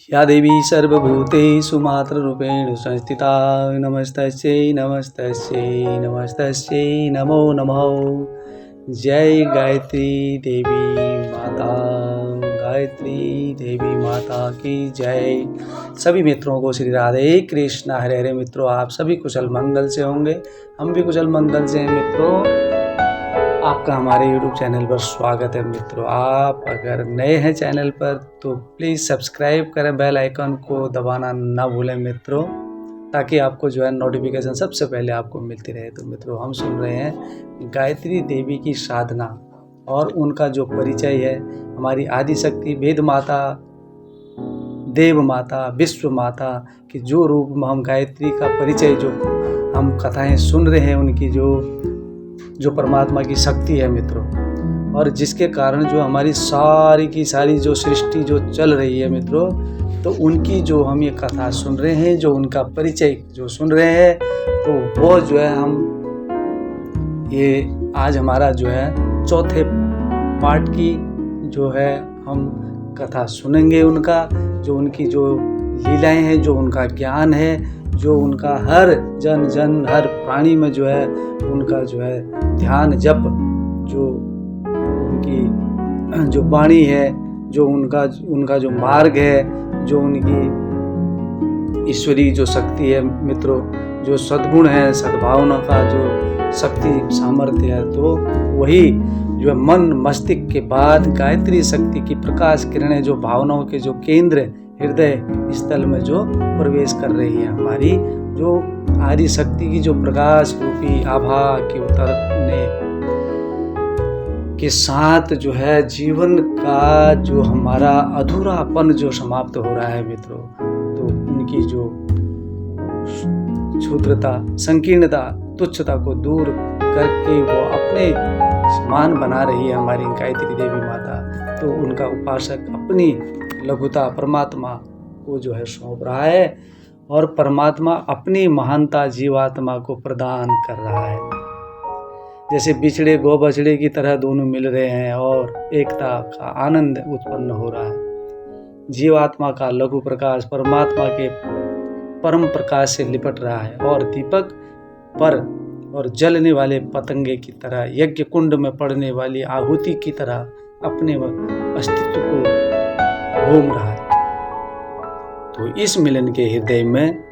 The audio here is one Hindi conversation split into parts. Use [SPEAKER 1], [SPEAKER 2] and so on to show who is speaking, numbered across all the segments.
[SPEAKER 1] या देवी सर्वभूतेषु मातृरूपेण संस्थिता नमस्तस्यै नमस्तस्यै नमस्तस्यै नमो नमः। जय गायत्री देवी माता, गायत्री देवी माता की जय। सभी मित्रों को श्री राधे कृष्ण हरे हरे। मित्रों, आप सभी कुशल मंगल से होंगे, हम भी कुशल मंगल से हैं। मित्रों, आपका हमारे YouTube चैनल पर स्वागत है। मित्रों, आप अगर नए हैं चैनल पर तो प्लीज़ सब्सक्राइब करें, बेल आइकन को दबाना ना भूलें मित्रों, ताकि आपको जो है नोटिफिकेशन सबसे पहले आपको मिलती रहे। तो मित्रों, हम सुन रहे हैं गायत्री देवी की साधना और उनका जो परिचय है, हमारी आदि शक्ति, वेद माता, देव माता, विश्व माता के जो रूप में हम गायत्री का परिचय जो हम कथाएं सुन रहे हैं, उनकी जो परमात्मा की शक्ति है मित्रों, और जिसके कारण जो हमारी सारी की सारी जो सृष्टि जो चल रही है मित्रों, तो उनकी जो हम ये कथा सुन रहे हैं, जो उनका परिचय जो सुन रहे हैं, तो वो जो है हम ये आज हमारा जो है चौथे पार्ट की जो है हम कथा सुनेंगे। उनका जो उनकी जो लीलाएं हैं, जो उनका ज्ञान है, जो उनका हर जन हर प्राणी में जो है उनका जो है ध्यान जप, जो उनकी जो वाणी है, जो उनका जो मार्ग है, जो उनकी ईश्वरीय जो शक्ति है मित्रों, जो सद्गुण है, सद्भावना का जो शक्ति सामर्थ्य है, तो वही जो है मन मस्तिष्क के बाद गायत्री शक्ति की प्रकाश किरणें जो भावनाओं के जो केंद्र हृदय स्थल में जो प्रवेश कर रही है, हमारी जो आदि शक्ति की जो प्रकाश रूपी आभा के उतरने के साथ जो है जीवन का जो हमारा अधूरापन जो समाप्त हो रहा है मित्रों, तो उनकी जो क्षुद्रता, संकीर्णता, तुच्छता को दूर करके वो अपने समान बना रही है हमारी गायत्री देवी माता। तो उनका उपासक अपनी लघुता परमात्मा को जो है सौंप रहा है, और परमात्मा अपनी महानता जीवात्मा को प्रदान कर रहा है। जैसे बिछड़े गौ बछड़े की तरह दोनों मिल रहे हैं और एकता का आनंद उत्पन्न हो रहा है। जीवात्मा का लघु प्रकाश परमात्मा के परम प्रकाश से लिपट रहा है, और दीपक पर और जलने वाले पतंगे की तरह, यज्ञ कुंड में पड़ने वाली आहुति की तरह अपने अस्तित्व को घूम रहा है। तो इस मिलन के हृदय में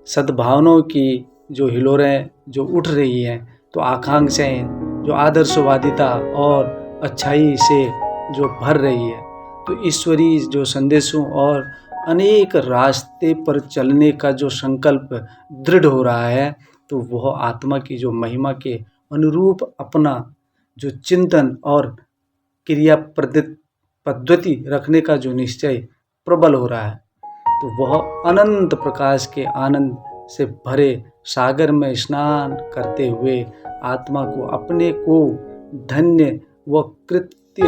[SPEAKER 1] सद्भावनाओं की जो हिलोरें जो उठ रही हैं, तो आकांक्षाएं जो आदर्शवादिता और अच्छाई से जो भर रही है, तो ईश्वरीय जो संदेशों और अनेक रास्ते पर चलने का जो संकल्प दृढ़ हो रहा है, तो वह आत्मा की जो महिमा के अनुरूप अपना जो चिंतन और क्रिया पद्धति रखने का जो निश्चय प्रबल हो रहा है, तो वह अनंत प्रकाश के आनंद से भरे सागर में स्नान करते हुए आत्मा को अपने को धन्य व कृत्य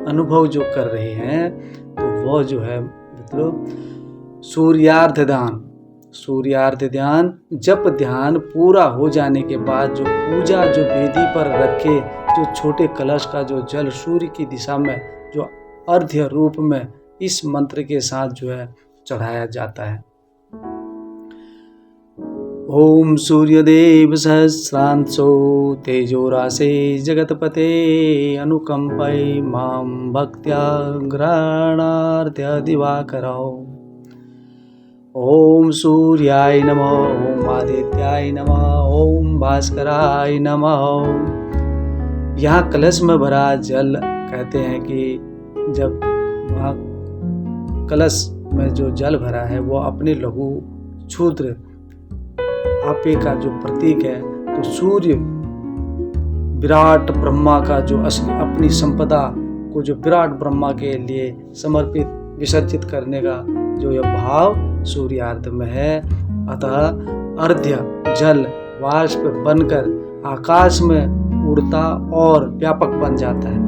[SPEAKER 1] अनुभव जो कर रहे हैं, तो वह जो है मतलब सूर्यार्ध ध्यान जप ध्यान पूरा हो जाने के बाद जो पूजा जो वेदी पर रखे जो छोटे कलश का जो जल सूर्य की दिशा में जो अर्घ्य रूप में इस मंत्र के साथ जो है चढ़ाया जाता है। ओम सूर्यदेव सहस्रांशो तेजोरासे जगतपते अनुकंपय मां भक्त्या ग्रहणार्थ दिवाकरो। ओम सूर्याय नमः, ओम आदित्याय नमः, ओम भास्कराय नमः। यहाँ कलश में भरा जल कहते हैं कि जब वहाँ कलश में जो जल भरा है वो अपने लघु क्षुद्र आपे का जो प्रतीक है, तो सूर्य विराट ब्रह्मा का जो असली अपनी संपदा को जो विराट ब्रह्मा के लिए समर्पित विसर्जित करने का जो यह भाव सूर्यार्ध में है। अतः अर्घ्य जल वाष्प बनकर आकाश में उड़ता और व्यापक बन जाता है,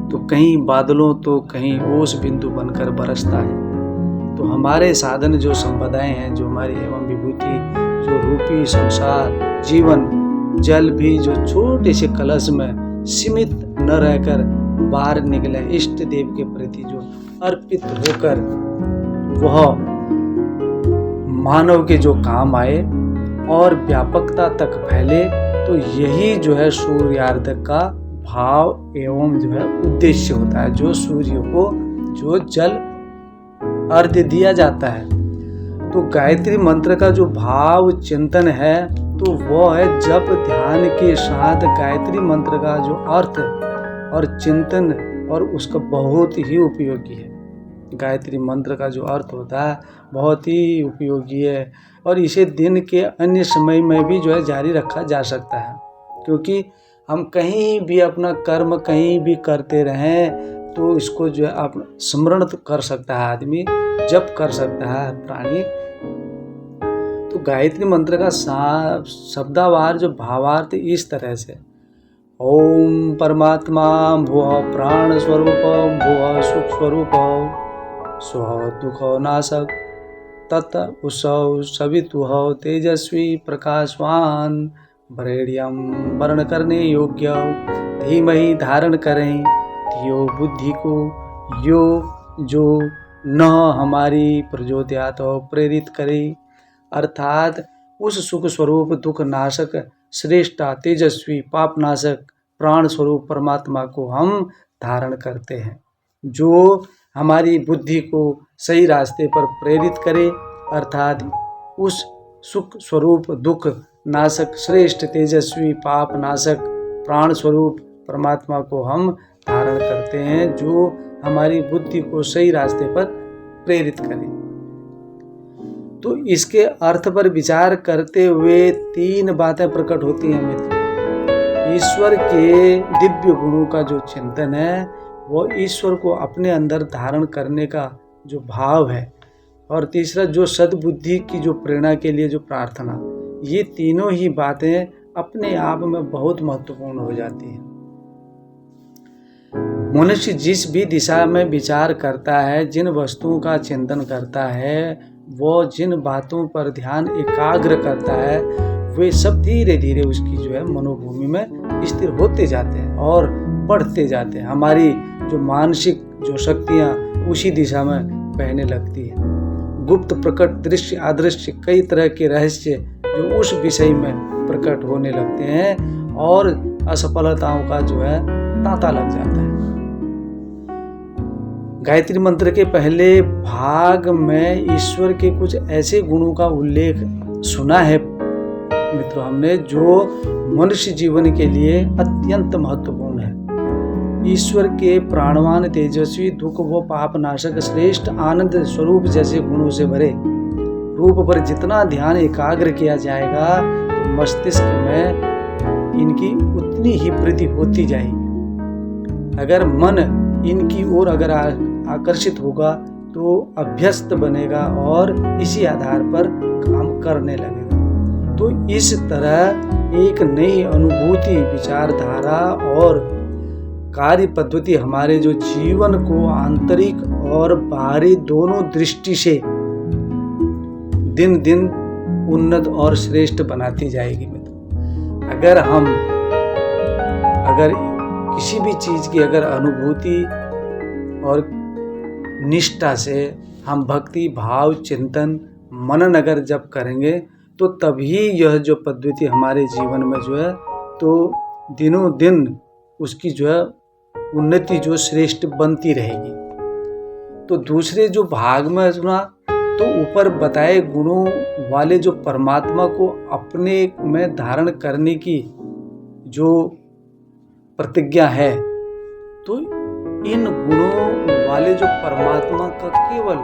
[SPEAKER 1] तो कहीं बादलों तो कहीं ओस बिंदु बनकर बरसता है। तो हमारे साधन जो संपदाएं हैं, जो हमारी एवं विभूति जो रूपी संसार जीवन जल भी जो छोटे से कलश में सीमित न रहकर बाहर निकले, इष्ट देव के प्रति जो अर्पित होकर वह मानव के जो काम आए और व्यापकता तक फैले। तो यही जो है सूर्यार्घ्य का भाव एवं जो है उद्देश्य होता है। जो सूर्य को जो जल अर्घ्य दिया जाता है, तो गायत्री मंत्र का जो भाव चिंतन है तो वह है जप ध्यान के साथ गायत्री मंत्र का जो अर्थ और चिंतन और उसका बहुत ही उपयोगी है। गायत्री मंत्र का जो अर्थ होता है बहुत ही उपयोगी है और इसे दिन के अन्य समय में भी जो है जारी रखा जा सकता है, क्योंकि हम कहीं भी अपना कर्म कहीं भी करते रहें तो इसको जो है आप स्मरण कर सकता है, आदमी जप कर सकता है प्राणी। तो गायत्री मंत्र का शब्दावार जो भावार्थ इस तरह से, ओम परमात्मा भुवः प्राण स्वरूप भुवः सुख स्वरूप स्व दुख नाशक तत् उत्सव सवितुः तेजस्वी प्रकाशवान वरेण्यम वर्ण करने योग्य धीमहि धारण करें धियो बुद्धि को यो जो न हमारी प्रचोदयात प्रेरित करे। अर्थात उस सुख स्वरूप दुख नाशक श्रेष्ठ तेजस्वी पाप नाशक प्राण स्वरूप परमात्मा को हम धारण करते हैं, जो हमारी बुद्धि को सही रास्ते पर प्रेरित करे। अर्थात उस सुख स्वरूप दुख नाशक श्रेष्ठ तेजस्वी पाप नाशक प्राण स्वरूप परमात्मा को हम धारण करते हैं, जो हमारी बुद्धि को सही रास्ते पर प्रेरित करे। तो इसके अर्थ पर विचार करते हुए तीन बातें प्रकट होती हैं मित्र। ईश्वर के दिव्य गुणों का जो चिंतन है, वो ईश्वर को अपने अंदर धारण करने का जो भाव है, और तीसरा जो सद्बुद्धि की जो प्रेरणा के लिए जो प्रार्थना, ये तीनों ही बातें अपने आप में बहुत महत्वपूर्ण हो जाती हैं। मनुष्य जिस भी दिशा में विचार करता है, जिन वस्तुओं का चिंतन करता है, वो जिन बातों पर ध्यान एकाग्र करता है, वे सब धीरे धीरे उसकी जो है मनोभूमि में स्थिर होते जाते हैं और बढ़ते जाते हैं। हमारी जो मानसिक जो शक्तियाँ उसी दिशा में बहने लगती है। गुप्त प्रकट दृश्य अदृश्य कई तरह के रहस्य जो उस विषय में प्रकट होने लगते हैं और असफलताओं का जो है तांता लग जाता है। गायत्री मंत्र के पहले भाग में ईश्वर के कुछ ऐसे गुणों का उल्लेख सुना है मित्रों हमने, जो मनुष्य जीवन के लिए अत्यंत महत्वपूर्ण है। ईश्वर के प्राणवान तेजस्वी दुख व पाप नाशक श्रेष्ठ आनंद स्वरूप जैसे गुणों से भरे रूप पर जितना ध्यान एकाग्र किया जाएगा, तो मस्तिष्क में इनकी उतनी ही वृद्धि होती जाएगी। अगर मन इनकी ओर अगर आकर्षित होगा तो अभ्यस्त बनेगा और इसी आधार पर काम करने लगेगा। तो इस तरह एक नई अनुभूति, विचारधारा और कार्य पद्धति हमारे जो जीवन को आंतरिक और बाहरी दोनों दृष्टि से दिन दिन उन्नत और श्रेष्ठ बनाती जाएगी मित्र। अगर किसी भी चीज की अगर अनुभूति और निष्ठा से हम भक्ति भाव चिंतन मनन अगर जब करेंगे, तो तभी यह जो पद्धति हमारे जीवन में जो है तो दिनों दिन उसकी जो है उन्नति जो श्रेष्ठ बनती रहेगी। तो दूसरे जो भाग में सुना, तो ऊपर बताए गुणों वाले जो परमात्मा को अपने में धारण करने की जो प्रतिज्ञा है, तो इन गुणों वाले जो परमात्मा का केवल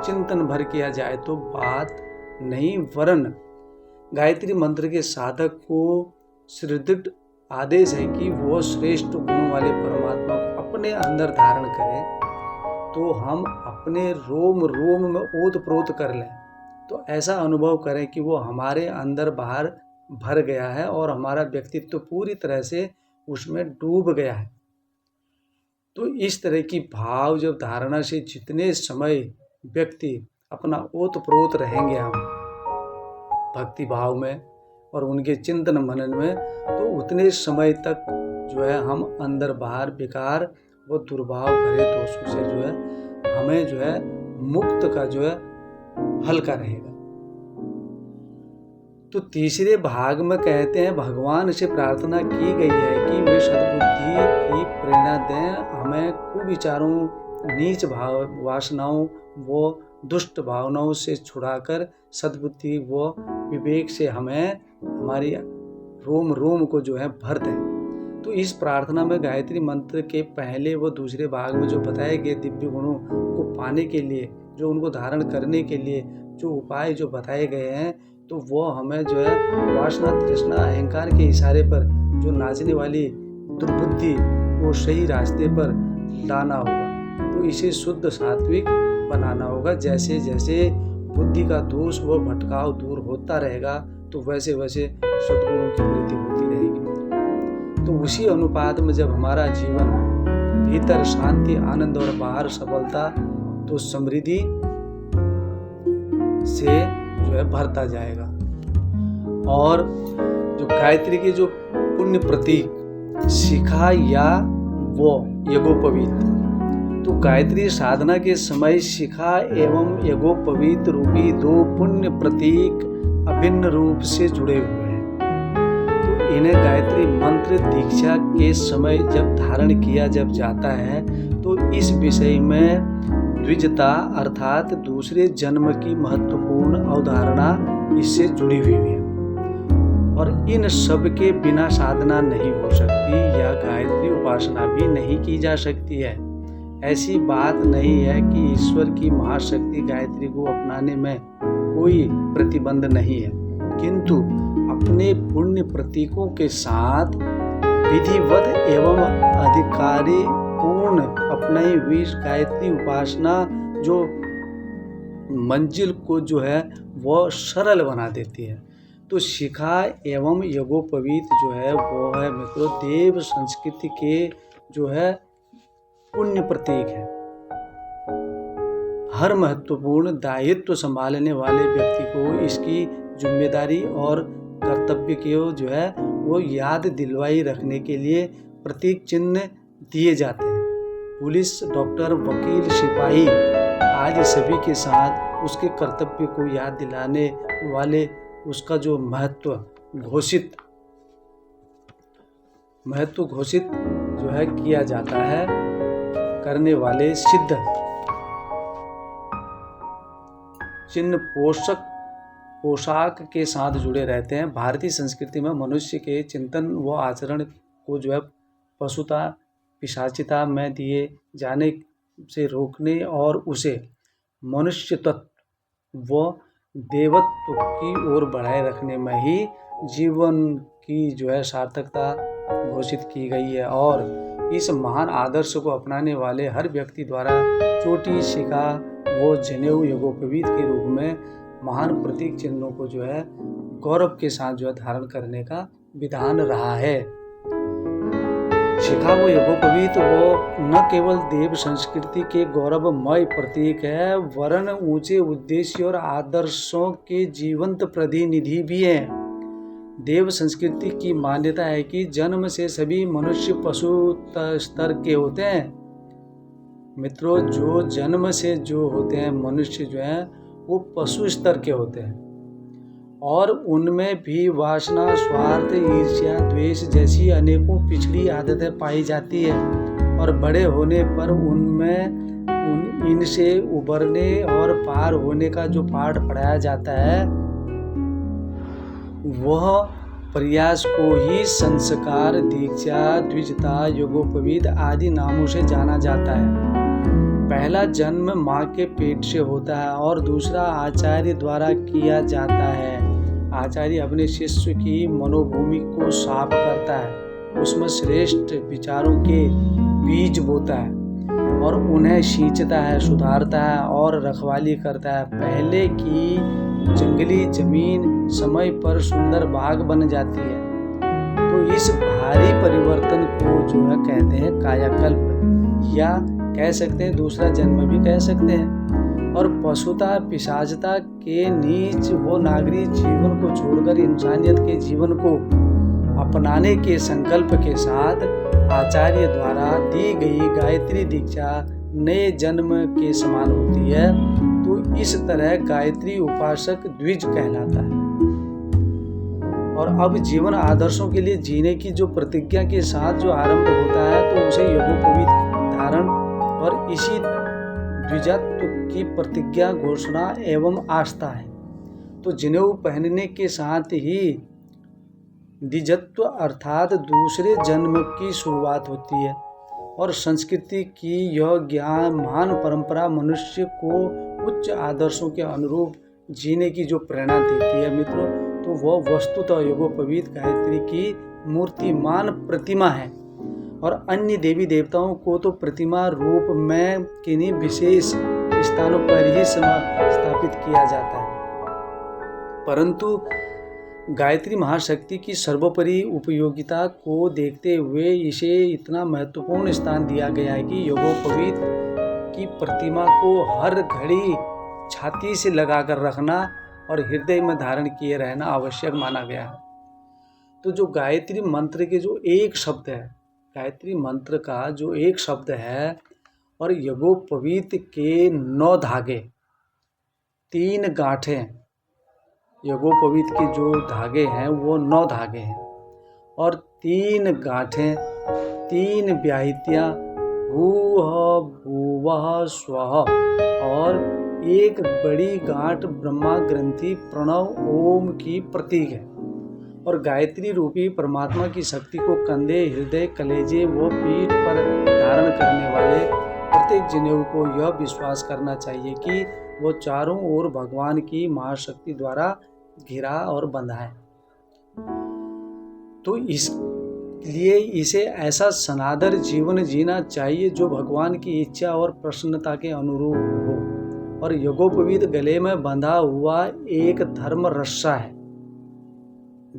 [SPEAKER 1] चिंतन भर किया जाए तो बात नहीं, वरन गायत्री मंत्र के साधक को सुदृढ़ आदेश है कि वो श्रेष्ठ गुणों वाले परमात्मा को अपने अंदर धारण करें, तो हम अपने रोम रोम में ओतप्रोत कर लें, तो ऐसा अनुभव करें कि वो हमारे अंदर बाहर भर गया है और हमारा व्यक्तित्व पूरी तरह से उसमें डूब गया है। तो इस तरह की भाव जब धारणा से जितने समय व्यक्ति अपना ओतप्रोत रहेंगे हम भक्ति भाव में और उनके चिंतन मनन में, तो उतने समय तक जो है हम अंदर बाहर विकार वो दुर्भाव भरे दोषों से जो है हमें जो है मुक्त का जो है हल्का रहेगा। तो तीसरे भाग में कहते हैं भगवान से प्रार्थना की गई है कि वे सद्बुद्धि की प्रेरणा दें, हमें कुविचारों, नीच भाव, वासनाओं व दुष्ट भावनाओं से छुड़ाकर सद्बुद्धि व विवेक से हमें हमारी रोम रोम को जो है भर दें। तो इस प्रार्थना में गायत्री मंत्र के पहले व दूसरे भाग में जो बताए गए दिव्य गुणों को पाने के लिए, जो उनको धारण करने के लिए जो उपाय जो बताए गए हैं, तो वो हमें जो है वासना, तृष्णा, अहंकार के इशारे पर जो नाचने वाली दुर्बुद्धि को सही रास्ते पर लाना होगा। तो इसे शुद्ध सात्विक बनाना होगा। जैसे जैसे बुद्धि का दोष व भटकाव दूर होता रहेगा तो वैसे वैसे सद्गुणों की वृद्धि होती रहेगी। तो उसी अनुपात में जब हमारा जीवन भीतर शांति, आनंद और बाहर सफलता, तो समृद्धि से जो है भरता जाएगा। और जो गायत्री के जो पुण्य प्रतीक शिखा या वो यज्ञोपवीत, तो गायत्री साधना के समय शिखा एवं यज्ञोपवीत रूपी दो पुण्य प्रतीक अभिन्न रूप से जुड़े हुए हैं। तो इन्हें गायत्री मंत्र दीक्षा के समय जब धारण किया जब जाता है तो इस विषय में द्विजता अर्थात दूसरे जन्म की महत्वपूर्ण अवधारणा इससे जुड़ी हुई है। और इन सब के बिना साधना नहीं हो सकती या गायत्री उपासना भी नहीं की जा सकती है। ऐसी बात नहीं है कि ईश्वर की महाशक्ति गायत्री को अपनाने में कोई प्रतिबंध नहीं है, किंतु अपने पुण्य प्रतीकों के साथ विधिवत एवं अधिकारी पूर्ण अपनाई हुई गायत्री उपासना जो मंजिल को जो है वो सरल बना देती है। तो शिखा एवं यज्ञोपवीत जो है वो है मित्रों देव संस्कृति के जो है पुण्य प्रतीक है। हर महत्वपूर्ण दायित्व संभालने वाले व्यक्ति को इसकी जिम्मेदारी और कर्तव्य को जो है वो याद दिलवाई रखने के लिए प्रतीक चिन्ह दिए जाते हैं। पुलिस, डॉक्टर, वकील, सिपाही आदि सभी के साथ उसके कर्तव्य को याद दिलाने वाले उसका जो महत्व घोषित जो है किया जाता है, करने वाले सिद्ध चिन्ह पोशाक के साथ जुड़े रहते हैं। भारतीय संस्कृति में मनुष्य के चिंतन व आचरण को जो है पशुता, पिशाचिता में दिए जाने से रोकने और उसे मनुष्य तत्व व देवत्व की ओर बढ़ाए रखने में ही जीवन की जो है सार्थकता घोषित की गई है। और इस महान आदर्श को अपनाने वाले हर व्यक्ति द्वारा चोटी, शिखा व जनेऊ यज्ञोपवीत के रूप में महान प्रतीक चिन्हों को जो है गौरव के साथ जो है धारण करने का विधान रहा है। शिखा व यज्ञोपवीत वो न केवल देव संस्कृति के गौरवमय प्रतीक है, वरन ऊंचे उद्देश्य और आदर्शों के जीवंत प्रतिनिधि भी है। देव संस्कृति की मान्यता है कि जन्म से सभी मनुष्य पशु स्तर के होते हैं। मित्रों, जो जन्म से जो होते हैं मनुष्य जो है वो पशु स्तर के होते हैं और उनमें भी वासना, स्वार्थ, ईर्ष्या, द्वेष जैसी अनेकों पिछड़ी आदतें पाई जाती है। और बड़े होने पर उनमें इनसे उबरने और पार होने का जो पाठ पढ़ाया जाता है वह प्रयास को ही संस्कार, दीक्षा, द्विजता, यज्ञोपवीत आदि नामों से जाना जाता है। पहला जन्म माँ के पेट से होता है और दूसरा आचार्य द्वारा किया जाता है। आचार्य अपने शिष्य की मनोभूमि को साफ करता है, उसमें श्रेष्ठ विचारों के बीज बोता है और उन्हें सींचता है, सुधारता है और रखवाली करता है। पहले की जंगली जमीन समय पर सुंदर बाग बन जाती है। तो इस भारी परिवर्तन को जो है कहते हैं कायाकल्प, या कह सकते हैं दूसरा जन्म भी कह सकते हैं। और पशुता, पिशाचता के नीच वो नागरिक जीवन को छोड़कर इंसानियत के जीवन को अपनाने के संकल्प के साथ आचार्य द्वारा दी गई गायत्री दीक्षा नए जन्म के समान होती है, तो इस तरह गायत्री उपासक द्विज कहलाता है। और अब जीवन आदर्शों के लिए जीने की जो प्रतिज्ञा के साथ जो आरंभ होता है, तो उसे यज्ञोपवीत धारण और इसी द्विजत्व की प्रतिज्ञा, घोषणा एवं आस्था है। तो जनेऊ पहनने के साथ ही द्विजत्व अर्थात दूसरे जन्म की शुरुआत होती है। और संस्कृति की यह ज्ञान महान परंपरा मनुष्य को उच्च आदर्शों के अनुरूप जीने की जो प्रेरणा देती है मित्रों, तो वह वस्तुतः यज्ञोपवीत गायत्री की मूर्तिमान प्रतिमा है। और अन्य देवी देवताओं को तो प्रतिमा रूप में किन्हीं विशेष स्थानों पर ही स्थापित किया जाता है, परंतु गायत्री महाशक्ति की सर्वोपरि उपयोगिता को देखते हुए इसे इतना महत्वपूर्ण स्थान दिया गया है कि यज्ञोपवीत की प्रतिमा को हर घड़ी छाती से लगाकर रखना और हृदय में धारण किए रहना आवश्यक माना गया है। तो जो गायत्री मंत्र के जो एक शब्द है, गायत्री मंत्र का जो एक शब्द है, और यज्ञोपवीत के 9 धागे, 3 गांठें, यज्ञोपवीत के जो धागे हैं वो 9 धागे हैं, और 3 गांठें, 3 व्याहृतियाँ, भूः भुवः स्वः, और एक बड़ी गांठ ब्रह्मा ग्रंथि प्रणव ओम की प्रतीक है। और गायत्री रूपी परमात्मा की शक्ति को कंधे, हृदय, कलेजे व पीठ पर धारण करने वाले प्रत्येक जनेऊ को यह विश्वास करना चाहिए कि वो चारों ओर भगवान की महाशक्ति द्वारा घिरा और बंधा है। तो इसलिए इसे ऐसा सनातन जीवन जीना चाहिए जो भगवान की इच्छा और प्रसन्नता के अनुरूप हो। और यज्ञोपवीत गले में बंधा हुआ एक धर्म रस्सा है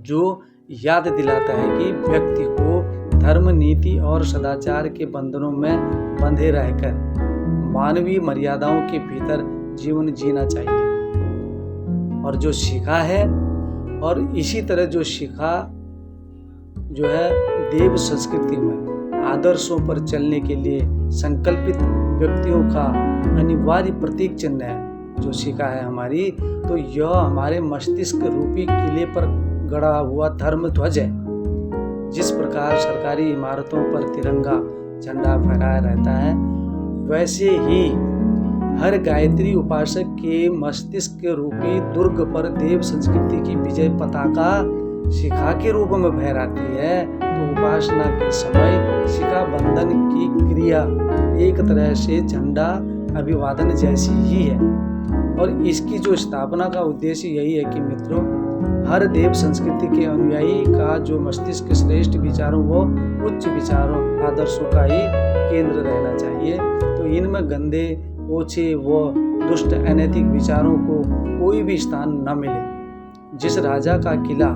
[SPEAKER 1] जो याद दिलाता है कि व्यक्ति को धर्म, नीति और सदाचार के बंधनों में बंधे रहकर मानवीय मर्यादाओं के भीतर जीवन जीना चाहिए। और जो शिखा है, और इसी तरह जो शिखा जो है देव संस्कृति में आदर्शों पर चलने के लिए संकल्पित व्यक्तियों का अनिवार्य प्रतीक चिन्ह है। जो शिखा है हमारी, तो यह हमारे मस्तिष्क रूपी किले पर गड़ा हुआ धर्म ध्वज है। जिस प्रकार सरकारी इमारतों पर तिरंगा झंडा फहराया रहता है, वैसे ही हर गायत्री उपासक के मस्तिष्क रूपी दुर्ग पर देव संस्कृति की विजय पताका शिखा के रूप में फहराती है। तो उपासना के समय शिखा बंधन की क्रिया एक तरह से झंडा अभिवादन जैसी ही है। और इसकी जो स्थापना का उद्देश्य यही है कि मित्रों, हर देव संस्कृति के अनुयायी का जो मस्तिष्क श्रेष्ठ विचारों व उच्च विचारों आदर्शों का ही केंद्र रहना चाहिए। तो इनमें गंदे, ओछे व दुष्ट अनैतिक विचारों को कोई भी स्थान न मिले। जिस राजा का किला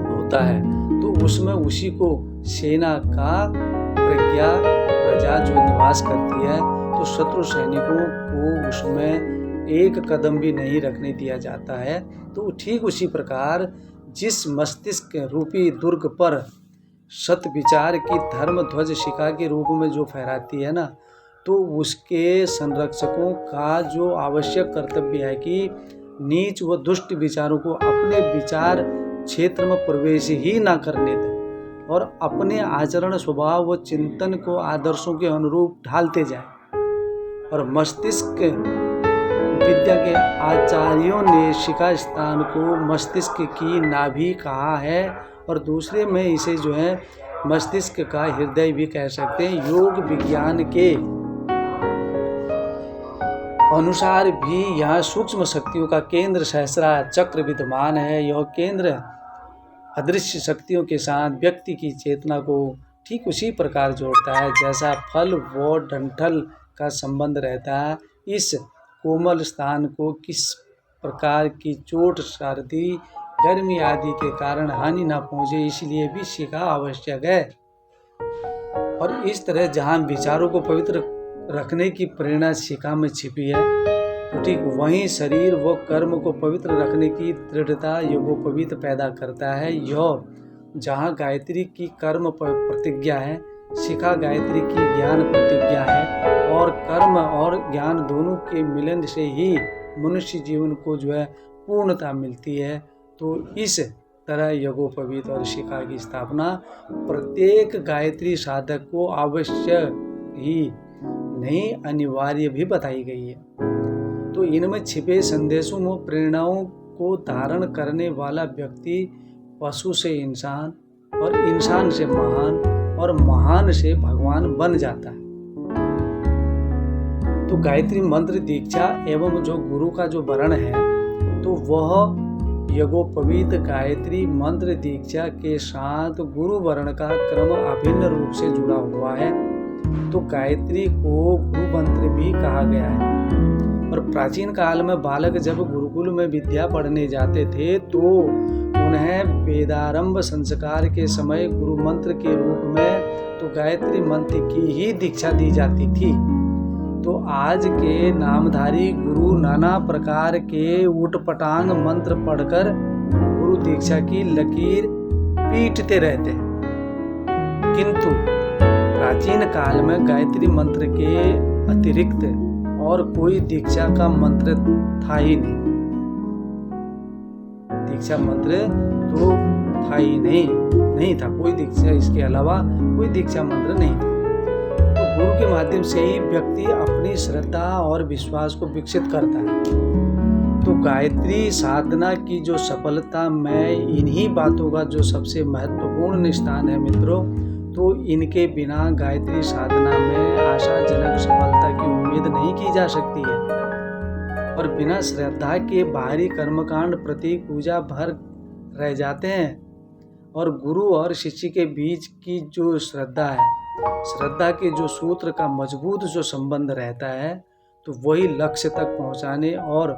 [SPEAKER 1] होता है तो उसमें उसी को सेना का प्रजा जो निवास करती है, तो शत्रु सैनिकों को उसमें एक कदम भी नहीं रखने दिया जाता है। तो ठीक उसी प्रकार जिस मस्तिष्क रूपी दुर्ग पर सत विचार की धर्म ध्वज शिखा के रूप में जो फहराती है ना, तो उसके संरक्षकों का जो आवश्यक कर्तव्य है कि नीच व दुष्ट विचारों को अपने विचार क्षेत्र में प्रवेश ही ना करने दें और अपने आचरण, स्वभाव व चिंतन को आदर्शों के अनुरूप ढालते जाएं। और मस्तिष्क विद्या के आचार्यों ने शिखा स्थान को मस्तिष्क की नाभि कहा है, और दूसरे में इसे जो है मस्तिष्क का हृदय भी कह सकते हैं। योग विज्ञान के अनुसार भी यहाँ सूक्ष्म शक्तियों का केंद्र सहस्रार चक्र विद्यमान है। यह केंद्र अदृश्य शक्तियों के साथ व्यक्ति की चेतना को ठीक उसी प्रकार जोड़ता है जैसा फल व डंठल का संबंध रहता है। इस कोमल स्थान को किस प्रकार की चोट, सर्दी, गर्मी आदि के कारण हानि न पहुँचे, इसलिए भी शिखा आवश्यक है। और इस तरह जहाँ विचारों को पवित्र रखने की प्रेरणा शिखा में छिपी है, तो ठीक वहीं शरीर व कर्म को पवित्र रखने की दृढ़ता यज्ञोपवीत पैदा करता है। यह जहाँ गायत्री की कर्म प्रतिज्ञा है, शिखा गायत्री की ज्ञान प्रतिज्ञा है, और कर्म और ज्ञान दोनों के मिलन से ही मनुष्य जीवन को जो है पूर्णता मिलती है। तो इस तरह यज्ञोपवीत और शिखा की स्थापना प्रत्येक गायत्री साधक को अवश्य ही नहीं, अनिवार्य भी बताई गई है। तो इनमें छिपे संदेशों व प्रेरणाओं को धारण करने वाला व्यक्ति पशु से इंसान और इंसान से महान और महान से भगवान बन जाता है। तो गायत्री मंत्र दीक्षा एवं जो गुरु का जो वर्ण है, तो वह यज्ञोपवीत गायत्री मंत्र दीक्षा के साथ गुरु वर्ण का क्रम अभिन्न रूप से जुड़ा हुआ है। तो गायत्री को गुरु मंत्र भी कहा गया है। और प्राचीन काल में बालक जब गुरुकुल में विद्या पढ़ने जाते थे तो उन्हें वेदारंभ संस्कार के समय गुरु मंत्र के रूप में तो गायत्री मंत्र की ही दीक्षा दी जाती थी। तो आज के नामधारी गुरु नाना प्रकार के उटपटांग मंत्र पढ़कर गुरु दीक्षा की लकीर पीटते रहते हैं, किंतु प्राचीन काल में गायत्री मंत्र के अतिरिक्त और कोई दीक्षा का मंत्र था ही नहीं। दीक्षा मंत्र तो था ही नहीं था, कोई दीक्षा, इसके अलावा कोई दीक्षा मंत्र नहीं था। तो गुरु के माध्यम से ही व्यक्ति अपनी श्रद्धा और विश्वास को विकसित करता है। तो गायत्री साधना की जो सफलता में इन्हीं बातों का जो सबसे महत्वपूर्ण स्थान है मित्रों। तो इनके बिना गायत्री साधना में आशाजनक सफलता की उम्मीद नहीं की जा सकती है। और बिना श्रद्धा के बाहरी कर्मकांड प्रतीक पूजा भर रह जाते हैं। और गुरु और शिष्य के बीच की जो श्रद्धा है, श्रद्धा के जो सूत्र का मजबूत जो संबंध रहता है, तो वही लक्ष्य तक पहुंचाने और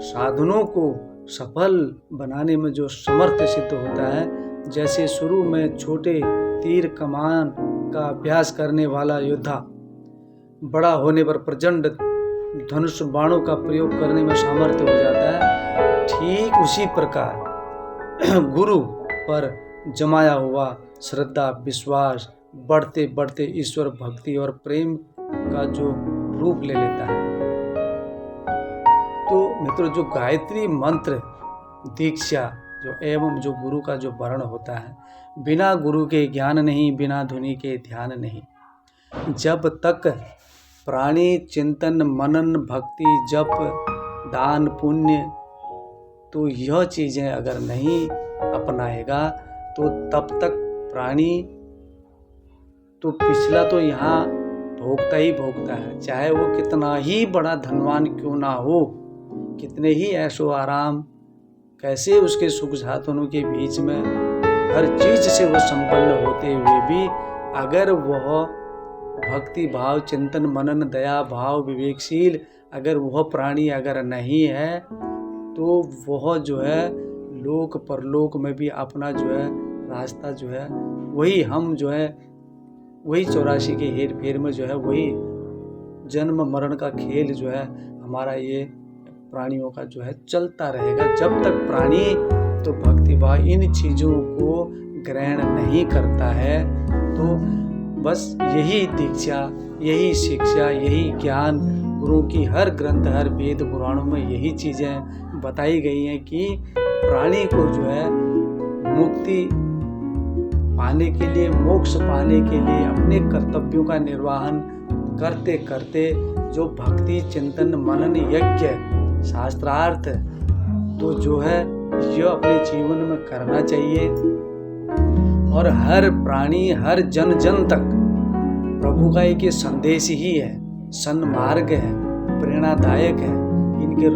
[SPEAKER 1] साधनों को सफल बनाने में जो समर्थ सिद्ध होता है। जैसे शुरू में छोटे तीर कमान का अभ्यास करने वाला योद्धा बड़ा होने पर प्रचंड धनुष बाणों का प्रयोग करने में सामर्थ्य हो जाता है, ठीक उसी प्रकार गुरु पर जमाया हुआ श्रद्धा विश्वास बढ़ते बढ़ते ईश्वर भक्ति और प्रेम का जो रूप ले लेता है। तो मित्रों, जो गायत्री मंत्र दीक्षा जो एवं जो गुरु का जो वर्ण होता है, बिना गुरु के ज्ञान नहीं, बिना धुनि के ध्यान नहीं। जब तक प्राणी चिंतन मनन भक्ति जप दान पुण्य तो यह चीज़ें अगर नहीं अपनाएगा तो तब तक प्राणी तो पिछला तो यहाँ भोगता ही भोगता है, चाहे वो कितना ही बड़ा धनवान क्यों ना हो, कितने ही ऐशो आराम कैसे उसके सुख साधनों के बीच में हर चीज से वो संपन्न होते हुए भी अगर वह भक्ति भाव चिंतन मनन दया भाव विवेकशील अगर वह प्राणी अगर नहीं है तो वह जो है लोक परलोक में भी अपना जो है रास्ता जो है वही हम जो है वही 84 के हेर फेर में जो है वही जन्म मरण का खेल जो है हमारा ये प्राणियों का जो है चलता रहेगा जब तक प्राणी तो भक्ति भाव इन चीज़ों को ग्रहण नहीं करता है। तो बस यही दीक्षा यही शिक्षा यही ज्ञान गुरु की हर ग्रंथ हर वेद पुराणों में यही चीज़ें बताई गई हैं कि प्राणी को जो है मुक्ति पाने के लिए मोक्ष पाने के लिए अपने कर्तव्यों का निर्वहन करते करते जो भक्ति चिंतन मनन यज्ञ शास्त्रार्थ तो जो है यह अपने जीवन में करना चाहिए और हर प्राणी हर जन जन तक प्रभु का एक संदेश ही है सन्मार्ग है प्रेरणादायक है। इनके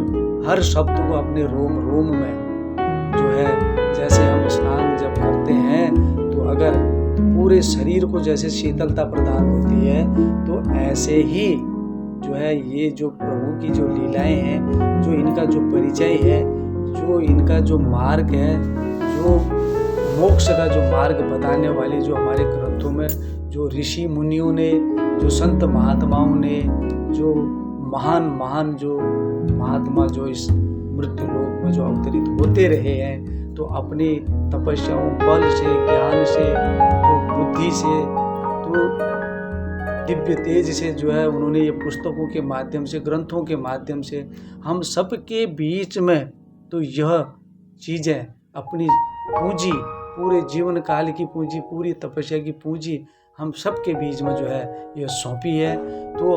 [SPEAKER 1] हर शब्द को अपने रोम रोम में जो है जैसे हम स्नान जब करते हैं तो अगर पूरे शरीर को जैसे शीतलता प्रदान होती है तो ऐसे ही जो है ये जो प्रभु की जो लीलाएं हैं जो इनका जो परिचय है जो इनका जो मार्ग है जो मोक्ष का जो मार्ग बताने वाले जो हमारे ग्रंथों में जो ऋषि मुनियों ने जो संत महात्माओं ने जो महान जो महात्मा जो इस मृत्यु लोक में जो अवतरित होते रहे हैं तो अपनी तपस्याओं, बल से, ज्ञान से, तो बुद्धि से, तो दिव्य तेज से जो है उन्होंने ये पुस्तकों के माध्यम से, ग्रंथों के माध्यम से हम सबके बीच में तो यह चीज़ें अपनी पूंजी, पूरे जीवन काल की पूंजी, पूरी तपस्या की पूंजी हम सबके बीच में जो है यह सौंपी है। तो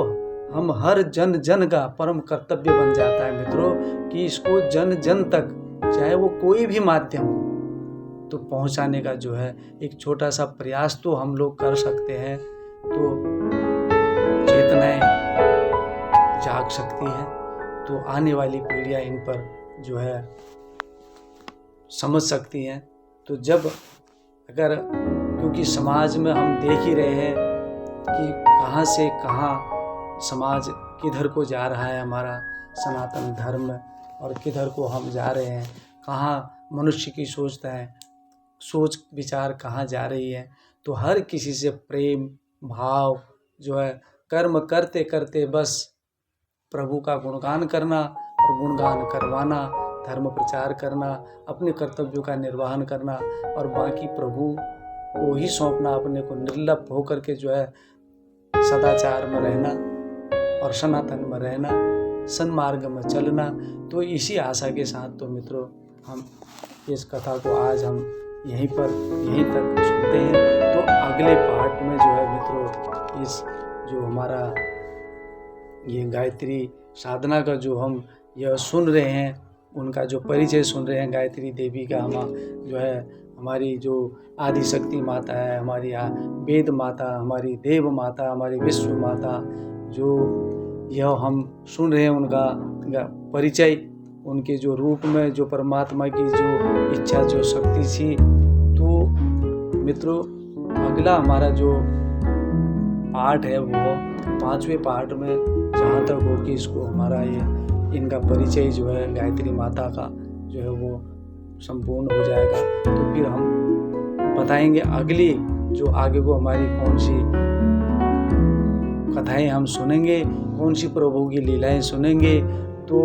[SPEAKER 1] हम हर जन जन का परम कर्तव्य बन जाता है मित्रों कि इसको जन जन तक, चाहे वो कोई भी माध्यम हो, तो पहुंचाने का जो है एक छोटा सा प्रयास तो हम लोग कर सकते हैं। तो चेतनाएं जाग सकती हैं, तो आने वाली पीढ़ियां इन पर जो है समझ सकती हैं। तो जब अगर, क्योंकि समाज में हम देख ही रहे हैं कि कहाँ से कहाँ समाज किधर को जा रहा है, हमारा सनातन धर्म, और किधर को हम जा रहे हैं, कहाँ मनुष्य की सोच विचार कहाँ जा रही है। तो हर किसी से प्रेम भाव जो है, कर्म करते करते बस प्रभु का गुणगान करना और गुणगान करवाना, धर्म प्रचार करना, अपने कर्तव्यों का निर्वहन करना, और बाकी प्रभु को ही सौंपना, अपने को निर्लिप्त होकर के जो है सदाचार में रहना और सनातन में रहना, सन्मार्ग में चलना। तो इसी आशा के साथ तो मित्रों हम इस कथा को आज हम यहीं तक सुनते हैं। तो अगले पार्ट में जो है मित्रों, इस जो हमारा ये गायत्री साधना का जो हम यह सुन रहे हैं, उनका जो परिचय सुन रहे हैं, गायत्री देवी का, हम जो है हमारी जो आदि शक्ति माता है, हमारी वेद माता, हमारी देव माता, हमारी विश्व माता, जो यह हम सुन रहे हैं उनका परिचय, उनके जो रूप में जो परमात्मा की जो इच्छा, जो शक्ति थी। तो मित्रों अगला हमारा जो पार्ट है वो 5वें पार्ट में जहाँ तक हो कि इसको हमारा ये इनका परिचय जो है गायत्री माता का जो है वो संपूर्ण हो जाएगा। तो फिर हम बताएंगे अगली जो आगे को हमारी कौन सी कथाएं हम सुनेंगे, कौन सी प्रभु की लीलाएं सुनेंगे। तो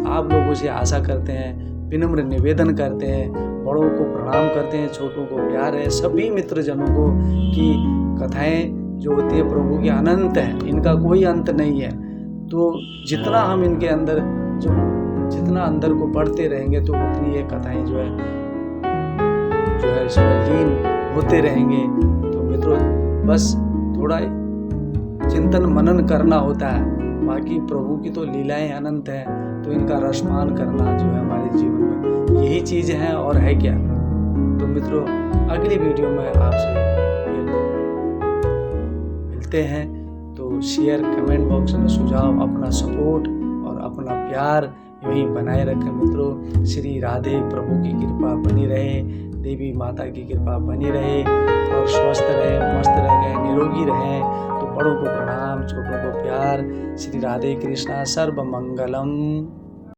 [SPEAKER 1] आप लोगों से आशा करते हैं, विनम्र निवेदन करते हैं, बड़ों को प्रणाम करते हैं, छोटों को प्यार है, सभी मित्रजनों को कि कथाएं जो होती है प्रभु की अनंत है, इनका कोई अंत नहीं है। तो जितना हम इनके अंदर जितना अंदर को बढ़ते रहेंगे तो उतनी ये कथाएं जो है इसमें लीन होते रहेंगे। तो मित्रों बस थोड़ा चिंतन मनन करना होता है, बाकी प्रभु की तो लीलाएं अनंत है, तो इनका रसपान करना जो है हमारे जीवन में यही चीज़ है और है क्या। तो मित्रों अगली वीडियो में आपसे मिलते हैं। तो शेयर, कमेंट बॉक्स में सुझाव, अपना सपोर्ट और अपना प्यार यूं ही बनाए रखें मित्रों। श्री राधे प्रभु की कृपा बनी रहे, देवी माता की कृपा बनी रहे, और स्वस्थ रहे, मस्त रहे, निरोगी रहें। तो बड़ों को प्रणाम, छोटों को प्यार। श्री राधे कृष्णा, सर्व मंगलम।